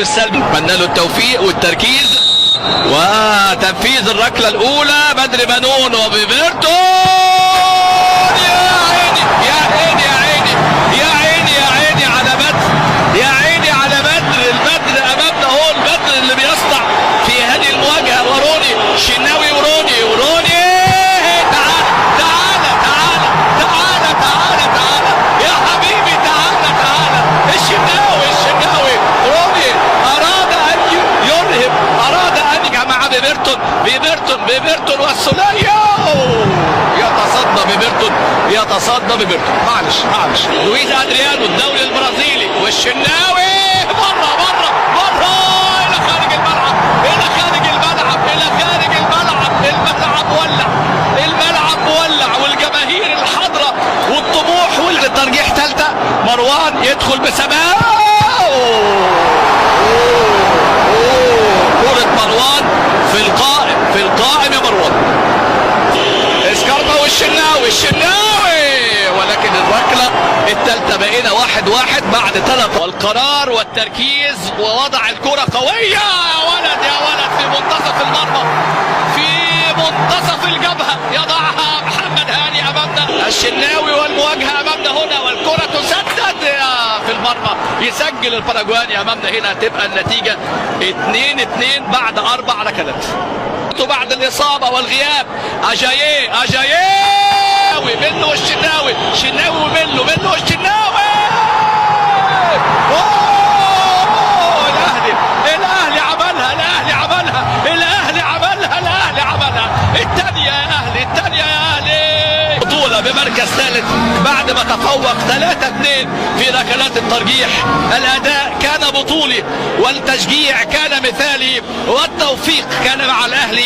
السلبي نتمنى له التوفيق والتركيز وتنفيذ الركله الاولى. بدر بنون وبيبرتو. يا عيني يا عيني يا عيني يا عيني يا عيني على بدر، يا عيني على بدر. البدر امامنا هو البدر اللي بيصنع في هذه المواجهه. وروني شناوي وروني تعال تعال تعال تعال تعال تعال يا حبيبي تعال الشناوي روني اراد ان يرهب، اراد ان يجمع بيبرتون والسولية يتصدى بيبرتون. معلش لويس ادريانو الدولي البرازيلي والشناوي بره الى خارج الملعب الملعب ولع والجماهير الحاضره والطموح والترجيح. ثالثه مروان يدخل بسماء. كرة مروان في القائم يا مروان. اسكاربا والشناوي ولكن الركلة الثالثة بقينا 1-1 بعد 3. والقرار والتركيز ووضع الكرة قوية يا ولد في منتصف المرمى، في منتصف الجبهة يضعها محمد هاني امامنا. الشناوي والمواجهة امامنا هنا والكرة تسدد في المرمى. يسجل الباراجواني امامنا هنا. تبقى النتيجة 2-2 بعد 4 ركلات. بعد الإصابة والغياب أجاييه منه والشناوي منه والشناوي. الأهلي عملها الثانية يا أهلي بطولة بمركز ثالث بعد ما تفوق 3-2 في ركلات الترجيح. الأداء كان بطولي والتشجيع كان مثالي والتوفيق كان مع الأهلي.